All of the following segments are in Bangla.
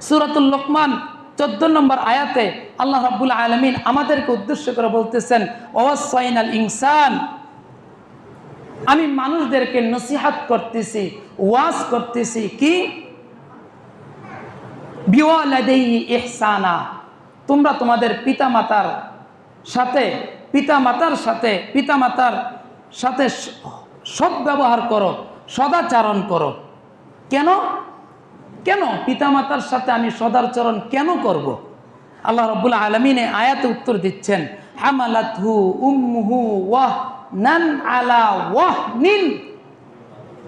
সূরাতুল লোকমান 14 নম্বর আয়াতে আল্লাহ রাব্বুল আলামিন আমাদেরকে উদ্দেশ্য করে বলতেছেন, ওয়াসাইনাল ইনসান, আমি মানুষদেরকে নসিহত করতেছি, ওয়াজ করতেছি কি, বিওয়ালিদাইহি ইহসানা, তোমরা তোমাদের পিতামাতার সাথে সদ্ব্যবহার করো, সদাচরণ করো। কেন কেন পিতামাতার সাথে আমি সদাচরণ কেন করব? আল্লাহ রাব্বুল আলামিন আয়াতে উত্তর দিচ্ছেন, হামালাতহু উম্মুহু ওয়াহনান আলা ওয়াহনিন,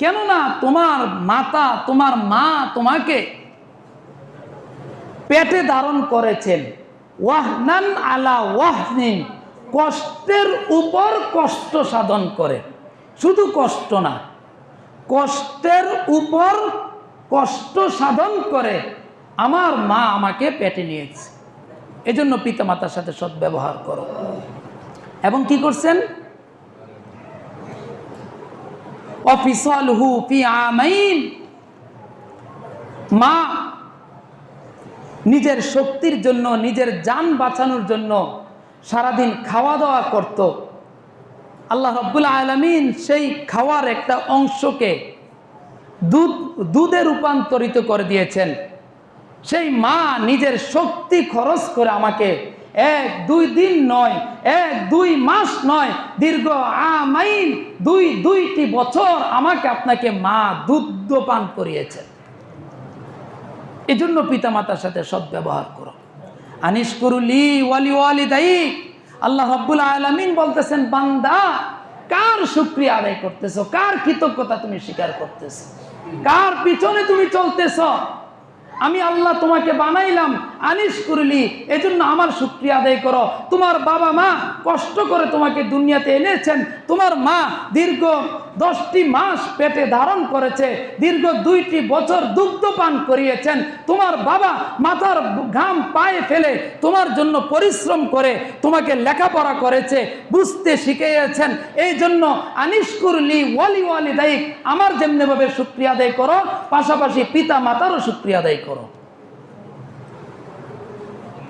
কেননা তোমার মা তোমাকে পেটে ধারণ করেছেন, ওয়াহনান আলা ওয়াহনিন, কষ্টের উপর কষ্ট সাধন করে। শুধু কষ্ট না, কষ্টের উপর কষ্ট সাধন করে আমার মা আমাকে পেটে নিয়েছে। এজন্য পিতামাতার সাথে সদ্ব্যবহার করো। এবং কি করছেন, ওয়াফিসালহু ফি আমাইন, মা নিজের শক্তির জন্য, নিজের জান বাঁচানোর জন্য সারাদিন খাওয়া দাওয়া করত। আল্লাহ রাব্বুল আলামিন সেই খাওয়ার একটা অংশকে দুধে রূপান্তরিত করে দিয়েছেন। সেই মা নিজের শক্তি খরচ করে আমাকে 1-2 দিন নয়, 1-2 মাস নয়, দীর্ঘ আমাইন, 2টি বছর আমাকে আপনাকে মা দুধ পান করিয়েছেন। এজন্য পিতামাতার সাথে সদ্ব্যবহার করো। আনিশকুরুলি ওয়ালি ওয়ালিদাইক, আল্লাহ রাব্বুল আলামিন বলতেছেন, বান্দা কার শুকরিয়া আদায় করতেছো, কার কৃতজ্ঞতা তুমি স্বীকার করতেছো, কার পিছনে তুমি চলতেছো? আমি আল্লাহ তোমাকে বানাইলাম, আনিশকুরুলি, এজন্য আমার শুকরিয়া আদায় করো। তোমার বাবা মা কষ্ট করে তোমাকে দুনিয়াতে এনেছেন, তোমার মা দীর্ঘ 10টি মাস পেটে ধারণ করেছে, দীর্ঘ 2টি বছর দুগ্ধ পান করিয়েছেন, তোমার বাবা মাথার ঘাম পায়ে ফেলে তোমার জন্য পরিশ্রম করে তোমাকে লেখাপড়া করেছে, বুঝতে শিখিয়েছেন। এই জন্য আনিশকুরলি ওয়ালি ওয়ালিদাইক, আমার যেমনিভাবে শুকরিয়া আদায় করো, পাশাপাশি পিতা মাতারও শুকরিয়া আদায় করো।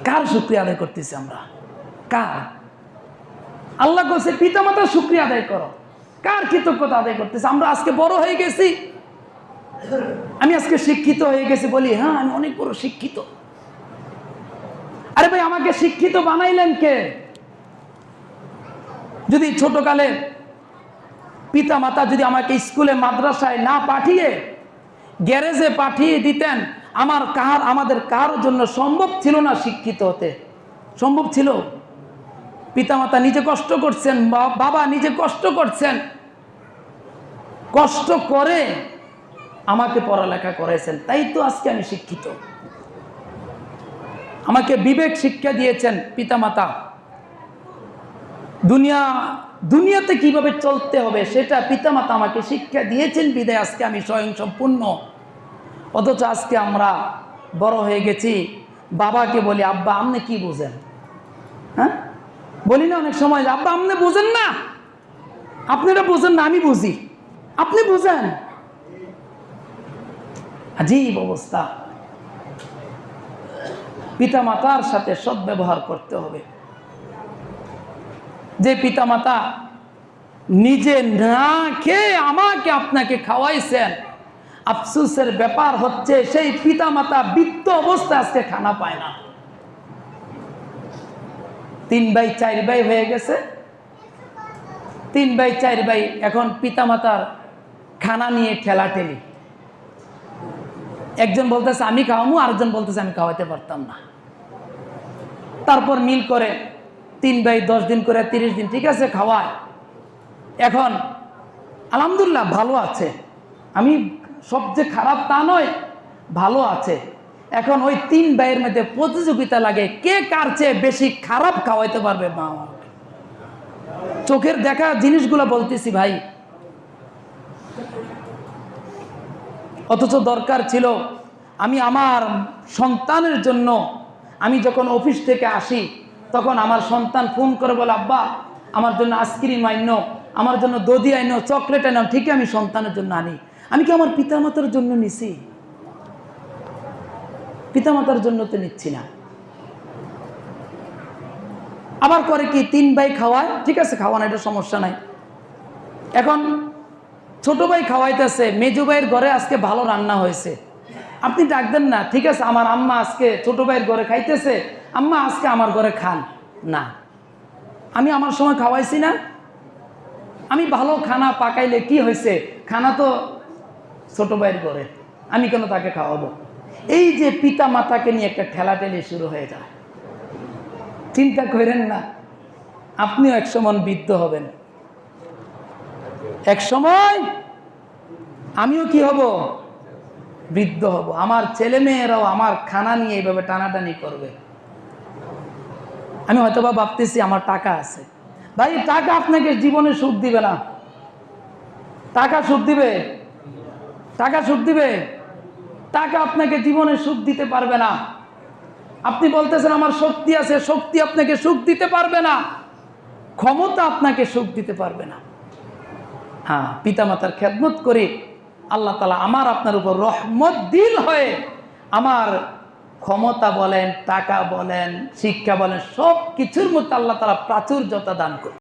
কার শুকরিয়া আদায় করতেছি আমরা? কার? আল্লাহ বলছে পিতা মাতার শুকরিয়া আদায় করো। কার কৃতজ্ঞতা আদায় করতেছে? আমরা আজকে বড় হয়ে গেছি, আমি আজকে শিক্ষিত হয়ে গেছি, বলি হ্যাঁ আমি অনেক বড় শিক্ষিত। আরে ভাই, আমাকে শিক্ষিত বানাইলেন কে? যদি ছোটকালে পিতা মাতা যদি আমাকে স্কুলে মাদ্রাসায় না পাঠিয়ে গ্যারেজে পাঠিয়ে দিতেন, আমাদের কারোর জন্য সম্ভব ছিল না শিক্ষিত হতে। সম্ভব ছিল? পিতামাতা নিজে কষ্ট করছেন, বাবা নিজে কষ্ট করছেন, কষ্ট করে আমাকে পড়ালেখা করেছেন, তাই তো আজকে আমি শিক্ষিত। আমাকে বিবেক শিক্ষা দিয়েছেন পিতামাতা, দুনিয়াতে কিভাবে চলতে হবে সেটা পিতামাতা আমাকে শিক্ষা দিয়েছেন, বিদায় আজকে আমি স্বয়ংসম্পূর্ণ। অথচ আজকে আমরা বড় হয়ে গেছি, বাবাকে বলি আব্বা আপনি কি বুঝেন? হ্যাঁ বলি না অনেক সময়, আব্বা আপনি বুঝেন না, আপনারা বুঝেন না, আমি বুঝি, আপনি বুঝেন। আজীব অবস্থা। পিতামাতার সাথে সদ্ব্যবহার করতে হবে। যে পিতামাতা নিজে না খেয়ে আমাকে আপনাকে খাওয়াইছেন, আফসোসের ব্যাপার হচ্ছে সেই পিতামাতা বৃদ্ধ অবস্থায় আজকে খানা পায় না। 3 ভাই 4 ভাই হয়ে গেছে, 3 ভাই 4 ভাই এখন পিতামাতার খানা নিয়ে ঠেলাঠেলি। একজন বলতেছে আমি খাওয়াবো, আরেকজন বলতেছে আমি খাওয়াইতে পারতাম না। তারপর মিল করে 3 ভাই 10 দিন করে 30 দিন ঠিক আছে খাওয়ায়। এখন আলহামদুলিল্লাহ ভালো আছে, আমি সবচেয়ে খারাপ তা নয়, ভালো আছে। এখন ওই 3 ভাইয়ের মধ্যে প্রতিযোগিতা লাগে, কে কার চেয়ে বেশি খারাপ খাওয়াইতে পারবে। মা চোখের দেখা জিনিসগুলো বলতেছি ভাই। অথচ দরকার ছিল আমি আমার সন্তানের জন্য, আমি যখন অফিস থেকে আসি তখন আমার সন্তান ফোন করে বলে আব্বা আমার জন্য আইসক্রিম আইনো, আমার জন্য দধি আইনো, চকলেট আইনো। ঠিকই আমি সন্তানের জন্য আনি। আমি কি আমার পিতামাতার জন্য নিছি? পিতামাতার জন্য তো নিচ্ছি না। আবার করে কি 3 ভাই খাওয়ায়, ঠিক আছে খাওয়ানো, এটা সমস্যা নাই। এখন ছোট ভাই খাওয়াইতেছে, মেজো ভাইয়ের ঘরে আজকে ভালো রান্না হয়েছে, আপনি ডাক দেন না, ঠিক আছে আমার আম্মা আজকে ছোট ভাইয়ের ঘরে খাইতেছে, আম্মা আজকে আমার ঘরে খান না। আমি আমার সময় খাওয়াইছি না? আমি ভালো খানা পাকাইলে কি হয়েছে, খানা তো ছোট ভাইয়ের ঘরে, আমি কেন তাকে খাওয়াবো? এই যে পিতা মাতাকে নিয়ে একটা ঠেলাঠেলি শুরু হয়ে যায়। চিন্তা করেন না, আপনিও একসময় বৃদ্ধ হবেন, এক সময় আমিও কি হব, বৃদ্ধ হব। আমার ছেলে মেয়েরাও আমার খানা নিয়ে এইভাবে টানাটানি করবে। আমি হয়তোবা ভাবতেছি আমার টাকা আছে, ভাই টাকা আপনাকে জীবনে সুখ দিবে না। টাকা সুখ দিবে? টাকা সুখ দিবে? টাকা আপনাকে জীবনে সুখ দিতে পারবে না। আপনি বলতেছেন আমার শক্তি আছে, শক্তি আপনাকে সুখ দিতে পারবে না, ক্ষমতা আপনাকে সুখ দিতে পারবে না। হ্যাঁ, পিতামাতার খেদমত করে আল্লাহ তাআলা আমার আপনার উপর রহমত দিল হয়ে আমার ক্ষমতা বলেন, টাকা বলেন, শিক্ষা বলেন, সব কিছুর মধ্যে আল্লাহ তাআলা প্রাচুর্যতা দান করে।